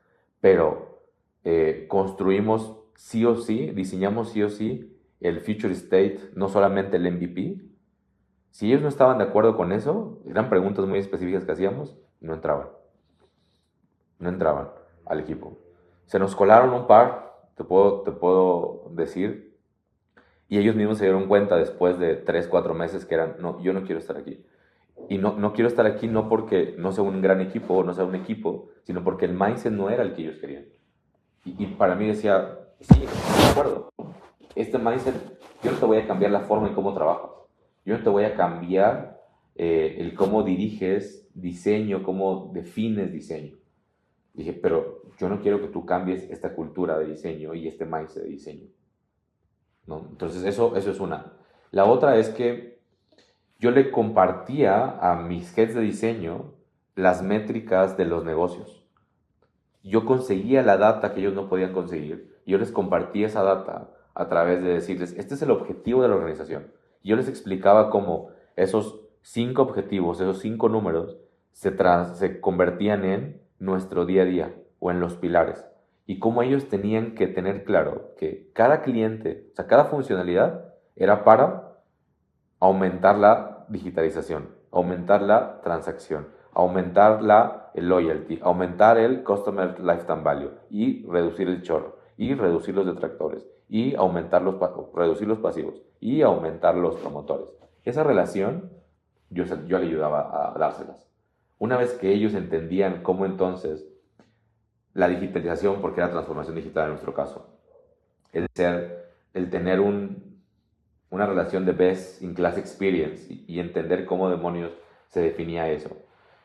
pero construimos sí o sí, diseñamos sí o sí el future state, no solamente el MVP. Si ellos no estaban de acuerdo con eso, eran preguntas muy específicas que hacíamos, no entraban. No entraban al equipo. Se nos colaron un par, te puedo decir, y ellos mismos se dieron cuenta después de 3 4 meses que eran, no, yo no quiero estar aquí. Y no quiero estar aquí no porque no sea un gran equipo o no sea un equipo, sino porque el mindset no era el que ellos querían. Y para mí decía, sí, estoy de acuerdo. Este mindset, yo no te voy a cambiar la forma en cómo trabajas. Yo no te voy a cambiar el cómo diriges diseño, cómo defines diseño. Dije, pero yo no quiero que tú cambies esta cultura de diseño y este mindset de diseño, ¿no? Entonces, eso es una. La otra es que yo le compartía a mis heads de diseño las métricas de los negocios. Yo conseguía la data que ellos no podían conseguir y yo les compartía esa data a través de decirles, este es el objetivo de la organización. Y yo les explicaba cómo esos 5 objetivos, esos 5 números, se convertían en nuestro día a día o en los pilares. Y cómo ellos tenían que tener claro que cada cliente, o sea, cada funcionalidad era para aumentar la digitalización, aumentar la transacción, aumentar el loyalty, aumentar el customer lifetime value y reducir el chorro y reducir los detractores y reducir los pasivos y aumentar los promotores. Esa relación yo le ayudaba a dárselas. Una vez que ellos entendían cómo entonces la digitalización, porque era transformación digital en nuestro caso, el tener una relación de best in class experience y entender cómo demonios se definía eso.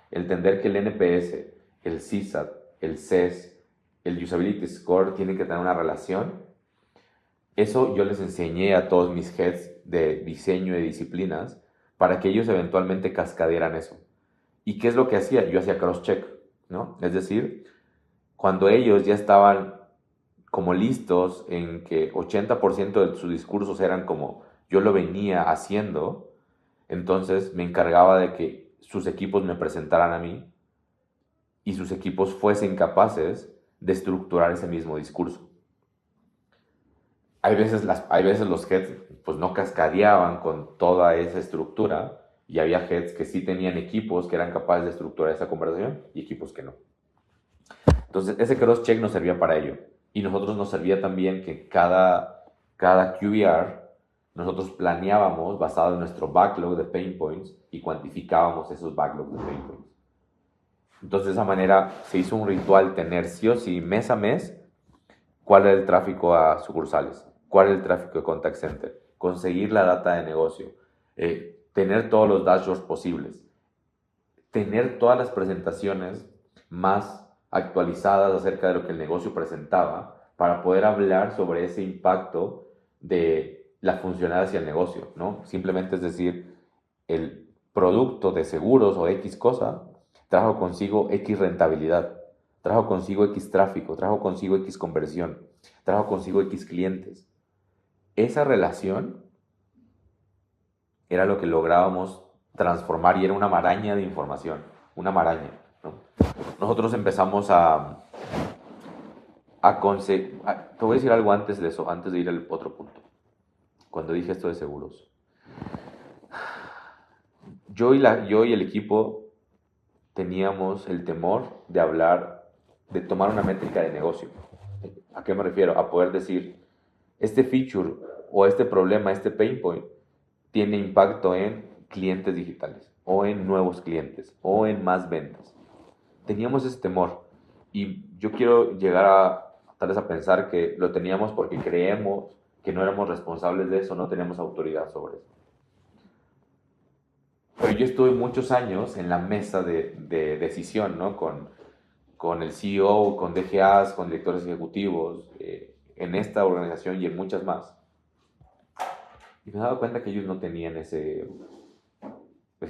Entender que el NPS, el CSAT, el CES, el Usability Score tienen que tener una relación. Eso yo les enseñé a todos mis heads de diseño y disciplinas para que ellos eventualmente cascadearan eso. ¿Y qué es lo que hacía? Yo hacía cross-check, ¿no? Es decir, cuando ellos ya estaban como listos en que 80% de sus discursos eran como yo lo venía haciendo, Entonces me encargaba de que sus equipos me presentaran a mí y sus equipos fuesen capaces de estructurar ese mismo discurso. Hay veces los heads pues no cascadeaban con toda esa estructura y había heads que sí tenían equipos que eran capaces de estructurar esa conversación y equipos que no. Entonces ese cross-check nos servía para ello y nosotros nos servía también que cada QBR nosotros planeábamos basado en nuestro backlog de pain points y cuantificábamos esos backlogs de pain points. Entonces de esa manera se hizo un ritual tener sí o sí mes a mes cuál era el tráfico a sucursales, cuál era el tráfico de contact center, conseguir la data de negocio, tener todos los dashboards posibles, tener todas las presentaciones más actualizadas acerca de lo que el negocio presentaba para poder hablar sobre ese impacto de la funcionalidad hacia el negocio, ¿no? Simplemente es decir, el producto de seguros o X cosa trajo consigo X rentabilidad, trajo consigo X tráfico, trajo consigo X conversión, trajo consigo X clientes. Esa relación era lo que lográbamos transformar y era una maraña de información, una maraña, ¿no? Nosotros empezamos conseguir... Te voy a decir algo antes de eso, antes de ir al otro punto. Cuando dije esto de seguros. Yo y el equipo teníamos el temor de hablar, de tomar una métrica de negocio. ¿A qué me refiero? A poder decir, este feature o este problema, este pain point, tiene impacto en clientes digitales, o en nuevos clientes, o en más ventas. Teníamos ese temor. Y yo quiero llegar tal vez a pensar que lo teníamos porque creemos que no éramos responsables de eso, no teníamos autoridad sobre eso. Pero yo estuve muchos años en la mesa de decisión, ¿no? Con el CEO, con DGAs, con directores ejecutivos, en esta organización y en muchas más. Y me he dado cuenta que ellos no tenían ese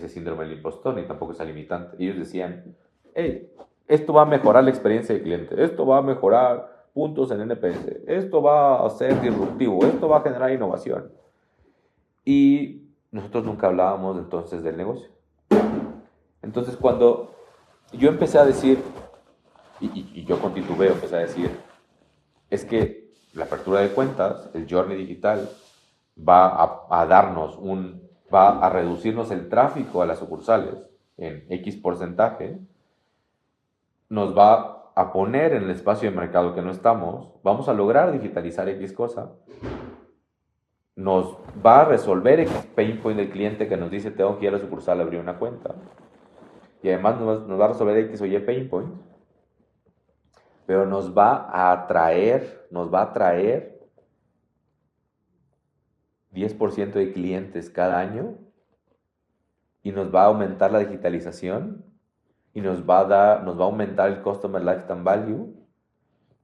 síndrome del impostor, ni tampoco esa limitante. Ellos decían, hey, esto va a mejorar la experiencia del cliente, esto va a mejorar puntos en NPS, esto va a ser disruptivo, esto va a generar innovación. Y nosotros nunca hablábamos entonces del negocio. Entonces cuando yo empecé a decir, y yo con titubeo empecé a decir, es que la apertura de cuentas, el journey digital, va a reducirnos el tráfico a las sucursales en X porcentaje, nos va a poner en el espacio de mercado que no estamos, vamos a lograr digitalizar X cosa, nos va a resolver X pain point del cliente que nos dice tengo que ir a la sucursal a abrir una cuenta, y además nos va a resolver X o Y pain point, pero nos va a atraer 10% de clientes cada año y nos va a aumentar la digitalización y nos va a aumentar el Customer Lifetime Value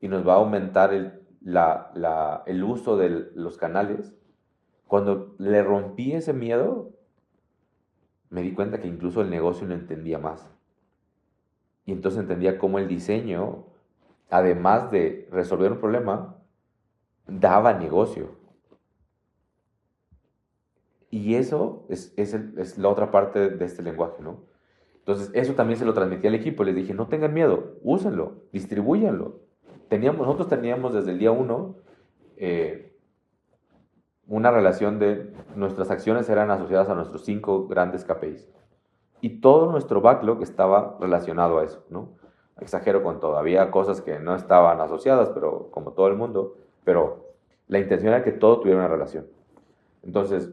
y nos va a aumentar el uso de los canales. Cuando le rompí ese miedo, me di cuenta que incluso el negocio lo entendía más. Y entonces entendía cómo el diseño, además de resolver un problema, daba negocio. Y eso es la otra parte de este lenguaje, ¿no? Entonces, eso también se lo transmití al equipo. Les dije, no tengan miedo, úsenlo, distribúyanlo. Nosotros teníamos desde el día 1 una relación de nuestras acciones eran asociadas a nuestros 5 grandes KPIs. Y todo nuestro backlog estaba relacionado a eso, ¿no? Exagero con todo. Había cosas que no estaban asociadas, pero como todo el mundo, pero la intención era que todo tuviera una relación. Entonces,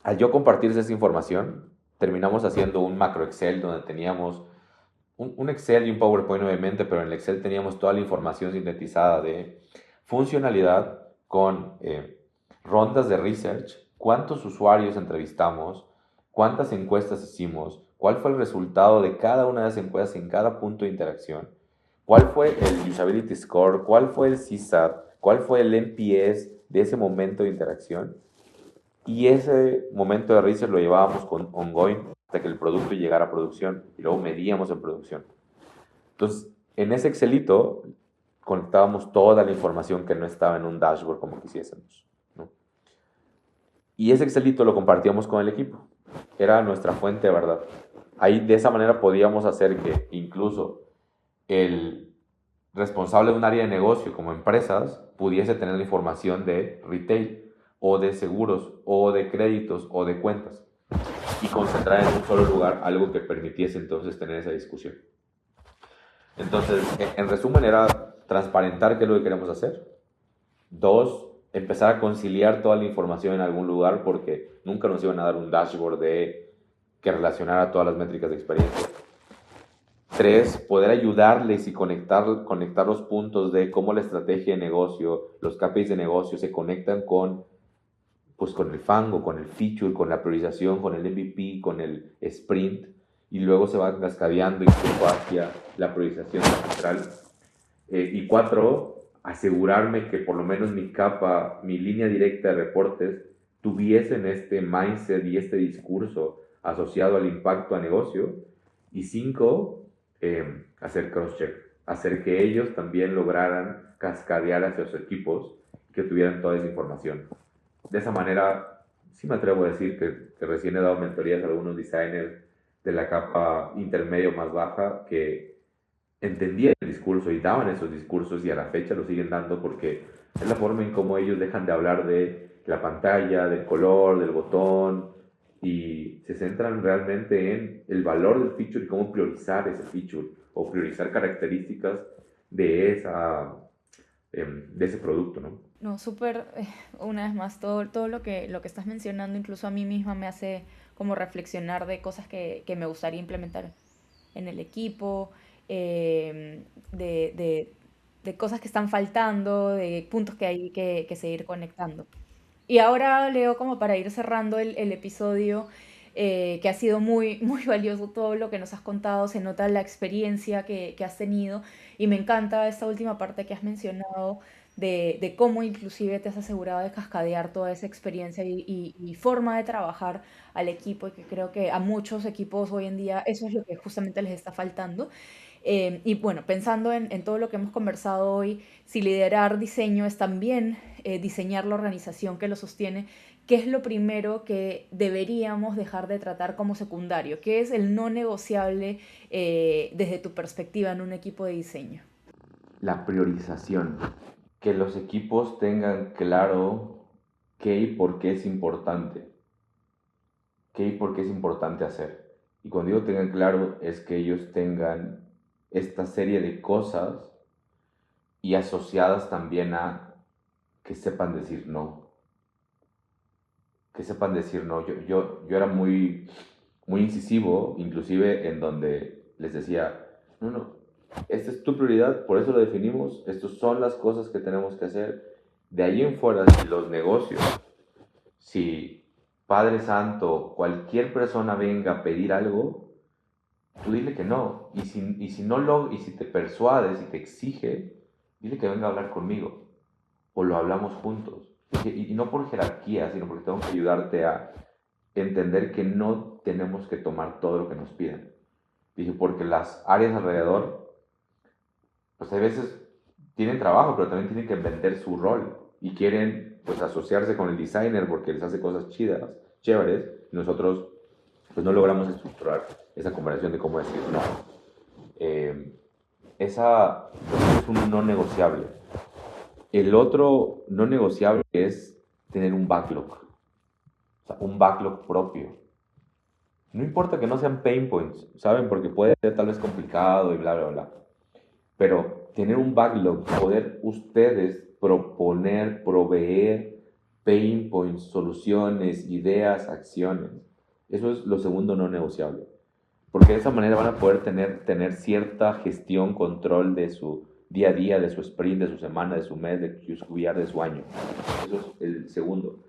al yo compartirles esa información, terminamos haciendo un macro Excel donde teníamos un Excel y un PowerPoint obviamente, pero en el Excel teníamos toda la información sintetizada de funcionalidad con rondas de research, cuántos usuarios entrevistamos, cuántas encuestas hicimos, cuál fue el resultado de cada una de esas encuestas en cada punto de interacción, cuál fue el Usability Score, cuál fue el CSAT, cuál fue el NPS de ese momento de interacción. Y ese momento de research lo llevábamos con ongoing hasta que el producto llegara a producción y luego medíamos en producción. Entonces, en ese Excelito conectábamos toda la información que no estaba en un dashboard como quisiésemos, ¿no? Y ese Excelito lo compartíamos con el equipo. era nuestra fuente de verdad. Ahí de esa manera podíamos hacer que incluso el responsable de un área de negocio como empresas pudiese tener la información de retail o de seguros o de créditos o de cuentas y concentrar en un solo lugar algo que permitiese entonces tener esa discusión. Entonces, en resumen, era transparentar qué es lo que queremos hacer. Dos, empezar a conciliar toda la información en algún lugar porque nunca nos iban a dar un dashboard que relacionara todas las métricas de experiencia. Tres, poder ayudarles y conectar los puntos de cómo la estrategia de negocio, los KPIs de negocio se conectan con el fango, con el feature, con la priorización, con el MVP, con el sprint, y luego se va cascadeando incluso hacia la priorización central. Y cuatro, asegurarme que por lo menos mi capa, mi línea directa de reportes, tuviesen este mindset y este discurso asociado al impacto a negocio. Y cinco, hacer cross-check, hacer que ellos también lograran cascadear hacia sus equipos, que tuvieran toda esa información. De esa manera, sí me atrevo a decir que recién he dado mentorías a algunos designers de la capa intermedio más baja que entendían el discurso y daban esos discursos y a la fecha lo siguen dando porque es la forma en cómo ellos dejan de hablar de la pantalla, del color, del botón y se centran realmente en el valor del feature y cómo priorizar ese feature o priorizar características de, de ese producto, ¿no? No, súper, una vez más, todo lo que estás mencionando, incluso a mí misma me hace como reflexionar de cosas que me gustaría implementar en el equipo, de, de cosas que están faltando, de puntos que hay que seguir conectando. Y ahora, Leo, como para ir cerrando el episodio, que ha sido muy, muy valioso todo lo que nos has contado, se nota la experiencia que has tenido y me encanta esta última parte que has mencionado de cómo inclusive te has asegurado de cascadear toda esa experiencia y forma de trabajar al equipo y que creo que a muchos equipos hoy en día eso es lo que justamente les está faltando. Y bueno, pensando en todo lo que hemos conversado hoy, si liderar diseño es también diseñar la organización que lo sostiene, ¿qué es lo primero que deberíamos dejar de tratar como secundario? ¿Qué es el no negociable desde tu perspectiva en un equipo de diseño? La priorización, que los equipos tengan claro qué y por qué es importante, qué y por qué es importante hacer. Y cuando digo tengan claro es que ellos tengan esta serie de cosas y asociadas también a que sepan decir no, que sepan decir no. Yo era muy incisivo, inclusive en donde les decía, no, no, esta es tu prioridad, por eso lo definimos, estas son las cosas que tenemos que hacer. De ahí en fuera, si los negocios, si Padre Santo, cualquier persona venga a pedir algo, tú dile que no. Y si no y si te persuade, si te exige, dile que venga a hablar conmigo o lo hablamos juntos. Y no por jerarquía, sino porque tengo que ayudarte a entender que no tenemos que tomar todo lo que nos pidan. Dije, porque las áreas alrededor, pues a veces tienen trabajo, pero también tienen que vender su rol y quieren pues asociarse con el designer porque les hace cosas chidas, chéveres, y nosotros pues no logramos estructurar esa conversación de cómo decir no. Eh, esa pues, es un no negociable. El otro no negociable es tener un backlog, o sea, un backlog propio. No importa que no sean pain points, ¿saben? Porque puede ser tal vez complicado y bla, bla, bla. Pero tener un backlog, poder ustedes proponer, proveer pain points, soluciones, ideas, acciones. Eso es lo segundo no negociable. Porque de esa manera van a poder tener cierta gestión, control de su día a día, de su sprint, de su semana, de su mes, de su día, de su año. Eso es el segundo.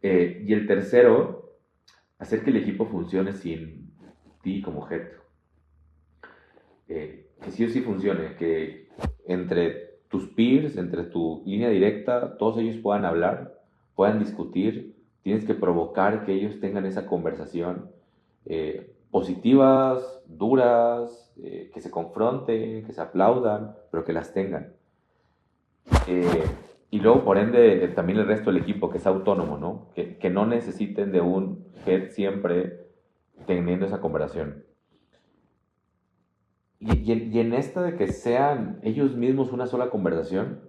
Y el tercero, hacer que el equipo funcione sin ti como objeto. Que sí o sí funcione, que entre tus peers, entre tu línea directa, todos ellos puedan hablar, puedan discutir, tienes que provocar que ellos tengan esa conversación, positivas, duras, que se confronten, que se aplaudan, pero que las tengan. Eh, y luego, por ende, también el resto del equipo, que es autónomo, ¿no? Que no necesiten de un head siempre teniendo esa conversación. Y en esta de que sean ellos mismos una sola conversación,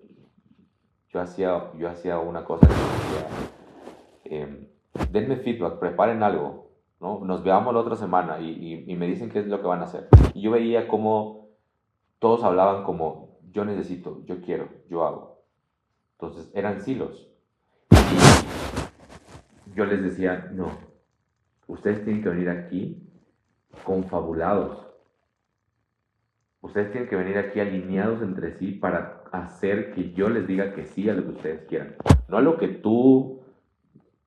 yo hacía una cosa que decía, denme feedback, preparen algo, ¿no? Nos veamos la otra semana y me dicen qué es lo que van a hacer. Y yo veía cómo todos hablaban como, yo necesito, yo quiero, yo hago. Entonces eran silos. Y yo les decía, no, ustedes tienen que venir aquí confabulados. Ustedes tienen que venir aquí alineados entre sí para hacer que yo les diga que sí a lo que ustedes quieran. No a lo que tú,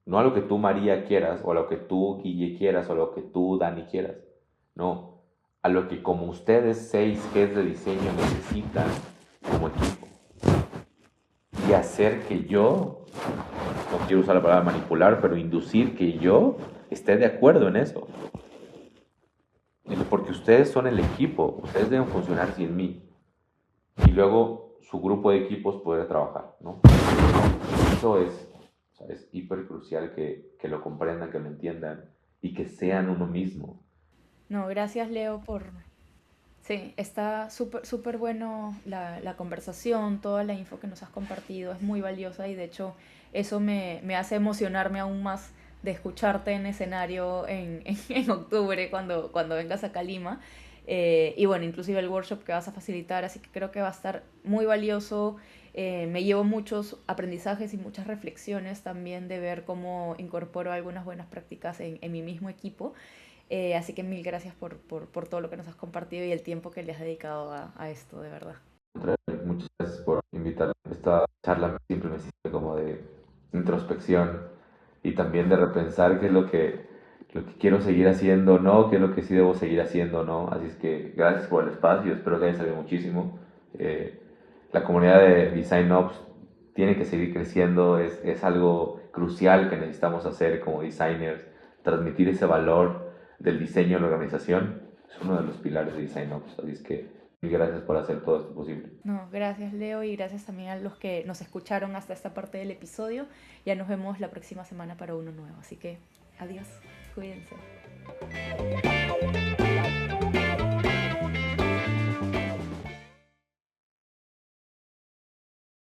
no a lo que tú María quieras, o a lo que tú Guille quieras, o a lo que tú Dani quieras. No, a lo que como ustedes 6 Gs de diseño necesitan como equipo. Y hacer que yo, no quiero usar la palabra manipular, pero inducir que yo esté de acuerdo en eso. Porque ustedes son el equipo, ustedes deben funcionar sin mí. Y luego su grupo de equipos poder trabajar, ¿no? Eso es, o sea, es hiper crucial que lo comprendan, que lo entiendan y que sean uno mismo. No, gracias Leo por... Sí, está súper súper bueno la conversación, toda la info que nos has compartido es muy valiosa y de hecho eso me hace emocionarme aún más de escucharte en escenario en octubre cuando vengas a Calima. Y bueno, inclusive el workshop que vas a facilitar, así que creo que va a estar muy valioso. Me llevo muchos aprendizajes y muchas reflexiones también de ver cómo incorporo algunas buenas prácticas en mi mismo equipo. Así que mil gracias por todo lo que nos has compartido y el tiempo que le has dedicado a esto, de verdad. Muchas gracias por invitarme. Esta charla siempre me sirve como de introspección y también de repensar qué es lo que quiero seguir haciendo, ¿no? Qué es lo que sí debo seguir haciendo, ¿no? Así es que gracias por el espacio, espero que haya salido muchísimo. Eh, la comunidad de Design Ops tiene que seguir creciendo, es algo crucial que necesitamos hacer como designers, transmitir ese valor del diseño en la organización, es uno de los pilares de Design Ops, así es que mil gracias por hacer todo esto posible. No, gracias Leo y gracias también a los que nos escucharon hasta esta parte del episodio. Ya nos vemos la próxima semana para uno nuevo. Así que adiós, cuídense.